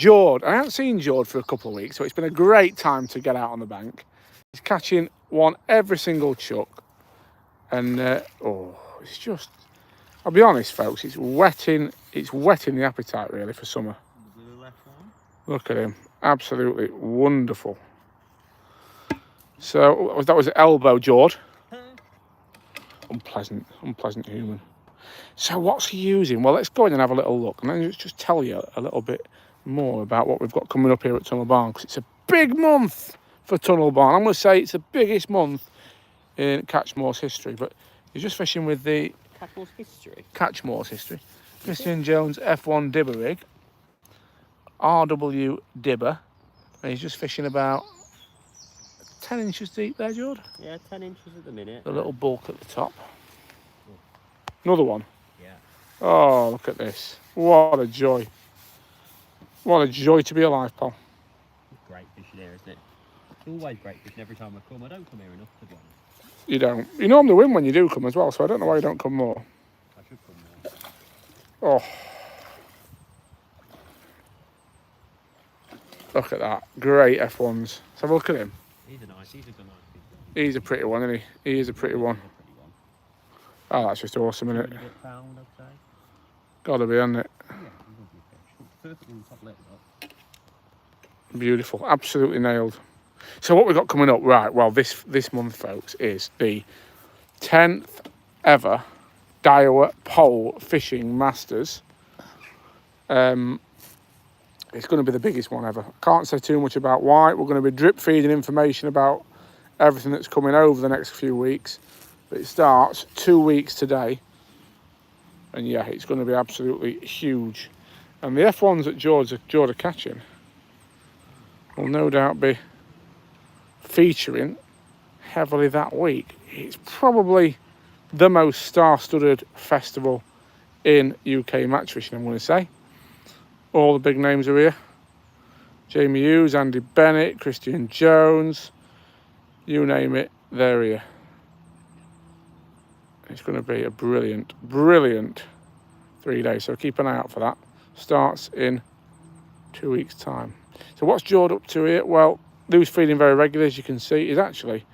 Jord. I haven't seen Jord for a couple of weeks, so it's been a great time to get out on the bank. He's catching one every single chuck. And, it's just, I'll be honest, folks, it's whetting the appetite, really, for summer. The blue left one. Look at him. Absolutely wonderful. So, that was elbow Jord. Unpleasant human. So what's he using? Well, let's go in and have a little look, and then just tell you a little bit more about what we've got coming up here at Tunnel Barn, because it's a big month for Tunnel Barn. I'm going to say it's the biggest month in Catchmore's history, but he's just fishing with the Catchmore's history. Christian Jones F1 dibber rig, RW dibber, and he's just fishing about 10 inches deep there, Jord. Yeah, 10 inches at the minute. The little bulk at the top. Another one. Yeah. Oh, look at this. What a joy. What a joy to be alive, pal. Great fishing here, isn't it? It's always great fishing every time I come. I don't come here enough, to be honest. You don't. You normally win when you do come as well, so I don't know why you don't come more. I should come more. Oh. Look at that. Great F1s. Let's have a look at him. He's a good nice fish. He's a pretty one, isn't he? He is a pretty one. Oh, that's just awesome, isn't it? Pound, I'd say. Gotta be, hasn't it? Yeah, perfect in the top lip, though. Beautiful. Absolutely nailed. So what we've got coming up, right, well, this month, folks, is the 10th ever DAA Pole Fishing Masters. It's going to be the biggest one ever. Can't say too much about why. We're going to be drip feeding information about everything that's coming over the next few weeks. But it starts 2 weeks today. And yeah, it's going to be absolutely huge. And the F1s that George are catching will no doubt be featuring heavily that week. It's probably the most star-studded festival in UK match fishing, I'm going to say. All the big names are here. Jamie Hughes, Andy Bennett, Christian Jones, you name it, they're here. It's going to be a brilliant 3 days, so keep an eye out for that. Starts in 2 weeks' time. So what's Jord up to here? Well, Lou's feeding very regularly, as you can see. He's actually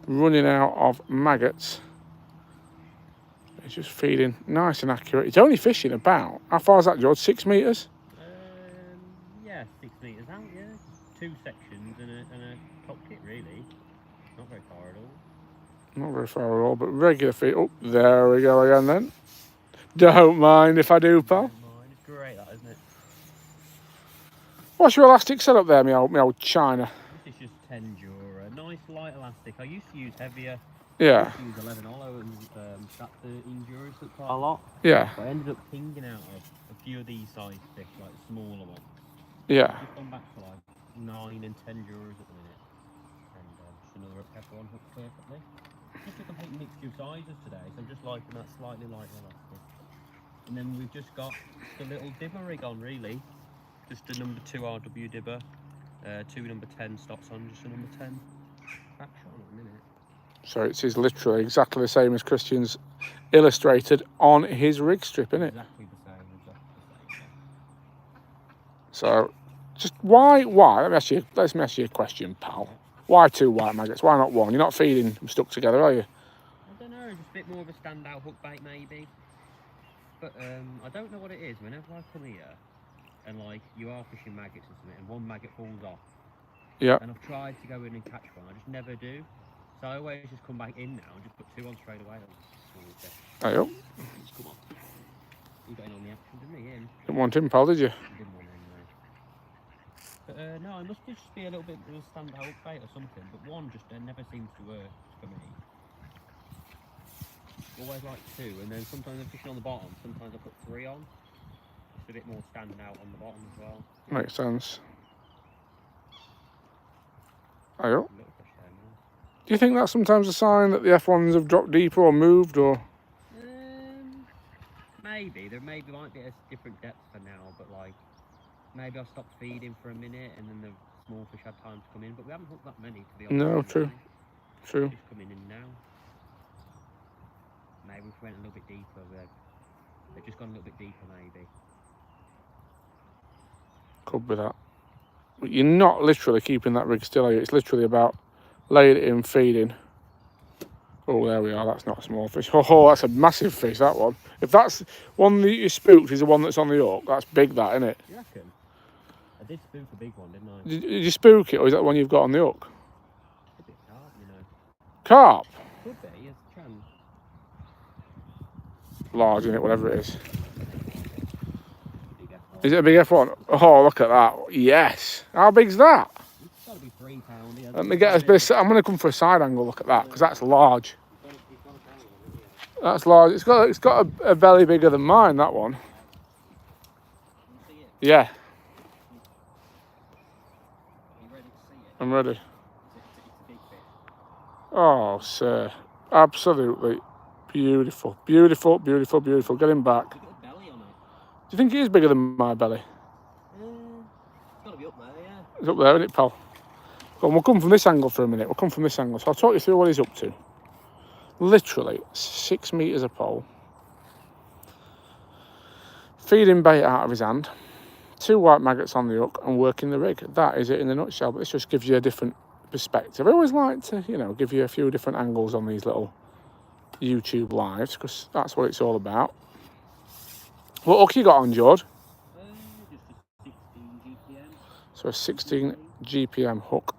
running out of maggots. He's just feeding nice and accurate. He's only fishing about, how far is that, Jord? 6 metres? Yeah, 6 metres out, yeah. 2 sections and a top kit, really. Not very far at all. Not very far at all, but regular feed. Oh, there we go again then. Don't mind if I do, pal. Don't mind. It's great, that, isn't it? What's your elastic setup there, my old China? This is just 10 Jura. Nice light elastic. I used to use heavier. Yeah. I used to use 11 Hollow and that 13 Juras quite a lot. Yeah. But I ended up pinging out a few of these size fish, like smaller ones. Yeah. I've just gone back to like 9 and 10 Juras at the minute. And just another F1 hooked perfectly. Just a complete mixture of sizes today, so I'm just liking that slightly lighter elastic. And then we've just got the little dibber rig on, really. Just a number 2 RW dibber, 2 number 10 stops on, just a number 10 back shot at the minute. So it is literally exactly the same as Christian's illustrated on his rig strip, isn't it? Exactly the same, yeah. So, just why? Let me ask you a question, pal. Why 2 white maggots? Why not 1? You're not feeding them stuck together, are you? I don't know, just a bit more of a standout hook bait maybe. But I don't know what it is. Whenever I come here and like you are fishing maggots or something and one maggot falls off. Yeah. And I've tried to go in and catch one, I just never do. So I always just come back in now and just put 2 on straight away. There you go. Come on. You got in on the action, didn't he? Him? Didn't want him, pal, did you? Didn't want him, no. But no, it must just be a little bit of a standout hook bait or something. But 1 just never seems to work for me. Always like 2, and then sometimes I'm fishing on the bottom, sometimes I put 3 on. It's a bit more standing out on the bottom as well. Makes sense. There you go. Do you think that's sometimes a sign that the F1s have dropped deeper or moved, or? Maybe. There might be a different depth for now, but like, maybe I'll stop feeding for a minute and then the small fish had time to come in, but we haven't hooked that many, to be honest. No, true. True. Just coming in now. Maybe if we went a little bit deeper, they've just gone a little bit deeper, maybe. Could be that. But you're not literally keeping that rig still, are you? It's literally about laying it in, feeding. Oh, there we are. That's not a small fish. Oh, that's a massive fish, that one. If that's one that you spooked is the one that's on the hook, that's big, that, isn't it? You reckon? I did spook a big one, didn't I? Did you spook it, or is that the one you've got on the hook? Could be a carp, you know. Carp? Could be, yes, can. Large, isn't it? Whatever it is. Big F1. Is it a big F1? Oh, look at that. Yes. How big's that? It's got to be £3. Yeah. Let me get a bit. I'm going to come for a side angle. Look at that, because that's large. He's got a carry on it, That's large. It's got a belly bigger than mine. That one. yeah. Can you see it? Yeah, Are you ready to see it? I'm ready. It's a big fish. Oh, sir, absolutely beautiful, beautiful, beautiful, beautiful. Get him back. Look at the belly on it. Do you think it is bigger than my belly? It's got to be up there, yeah. It's up there, isn't it, pal? Go on, we'll come from this angle for a minute. We'll come from this angle. So I'll talk you through what he's up to. Literally 6 metres a pole. Feeding bait out of his hand. 2 white maggots on the hook and working the rig. That is it in a nutshell. But this just gives you a different perspective. I always like to, give you a few different angles on these little YouTube lives, because that's what it's all about. What hook you got on, George? Just a 16 GPM. So a 16 GPM hook.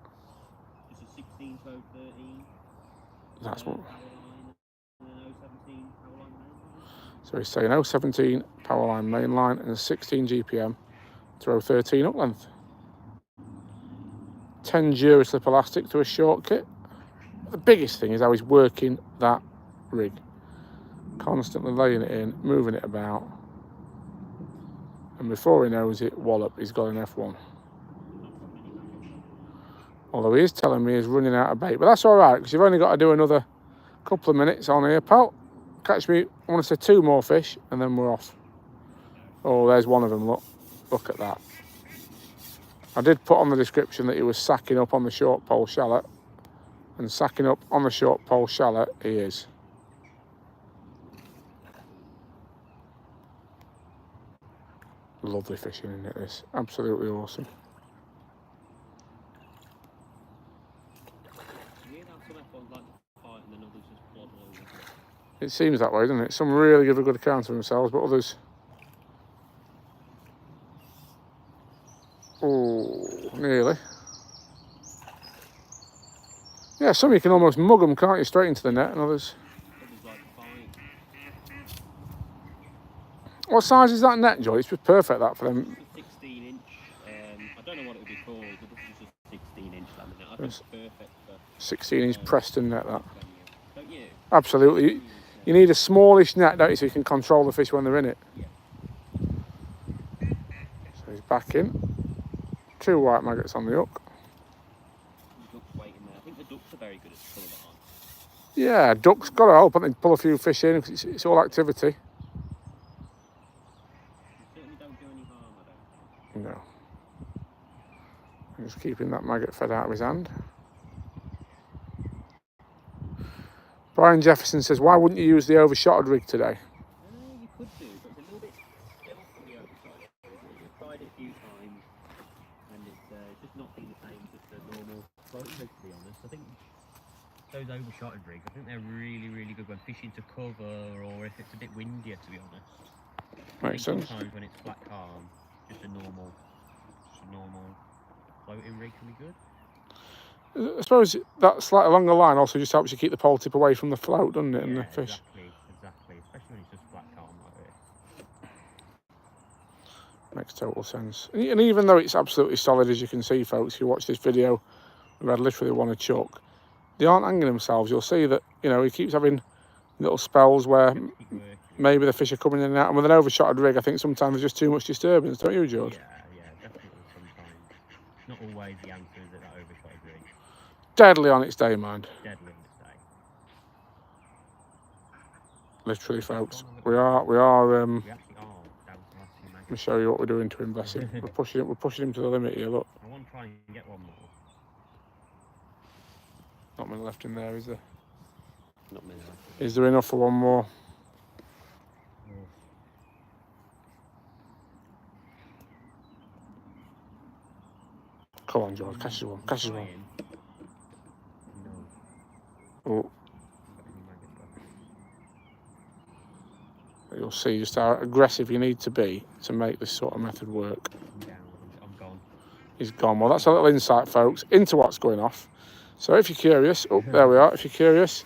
Just a 16 to 13. That's what. Power line, and then 017 power line main. So he's saying 017 power line main line and 16 GPM throw 13 up length. 10 Duraslip elastic to a short kit. The biggest thing is how he's working that rig. Constantly laying it in, moving it about. And before he knows it, wallop, he's got an F1. Although he is telling me he's running out of bait. But that's all right, because you've only got to do another couple of minutes on here, pal. Catch me, I want to say 2 more fish, and then we're off. Oh, there's one of them, look. Look at that. I did put on the description that he was sacking up on the short pole shallot. And sacking up on the short pole shallot, he is. Lovely fishing, isn't it, this? Absolutely awesome. Yeah, that's some F1s like to fight and then others just plod along. It seems that way, doesn't it? Some really give a good account of themselves, but others... Oh, nearly. Yeah, some you can almost mug them, can't you? Straight into the net, and others... Others like to fight. What size is that net, Joy? It's just perfect, that, for them. It's a 16-inch. I don't know what it would be called, but this is just a 16-inch laminate. I think it's perfect for... 16-inch Preston net, that. Don't you? Absolutely. You need a smallish net, don't you, so you can control the fish when they're in it. Yeah. So he's back in. 2 white maggots on the hook. The duck's waiting there. I think the ducks are very good at pulling it on. Yeah, duck's got to help, I think, pull a few fish in, because it's all activity. You certainly don't do any harm, I don't think. No. I'm just keeping that maggot fed out of his hand. Brian Jefferson says, why wouldn't you use the overshotted rig today? You could do, but it's a little bit still for the overshot. We've tried it a few times, and it's just not been the same as just a normal floating rig, to be honest. I think those overshotted rigs, I think they're really, really good when fishing to cover, or if it's a bit windier, to be honest. Makes sense. Sometimes when it's flat calm, just a normal floating rig can be good. I suppose that slightly longer line also just helps you keep the pole tip away from the float, doesn't it, and the fish. Exactly. Especially when it's just flat calm like this. Makes total sense. And even though it's absolutely solid, as you can see, folks, if you watch this video, we've had literally one a chuck. They aren't hanging themselves. You'll see that, he keeps having little spells where maybe the fish are coming in and out. And with an overshotted rig, I think sometimes there's just too much disturbance, don't you, George? Yeah, definitely sometimes. Not always the answer is that overshotted rig. Deadly on its day, mind. Deadly on its day. Literally, folks. We We are. actually are down to the last few Let me show you what we're doing to him, bless him. We're pushing him to the limit here, look. I want to try and get one more. Not many left in there, is there? Not many left. Is there enough for one more? Come on, George, catch this one, catch this one. Trying. No. Oh, Haven't got any maggots left. you'll see just how aggressive you need to be to make this sort of method work. I'm down. I'm gone. He's gone. Well, that's a little insight, folks, into what's going off. So if you're curious, oh, there we are. If you're curious,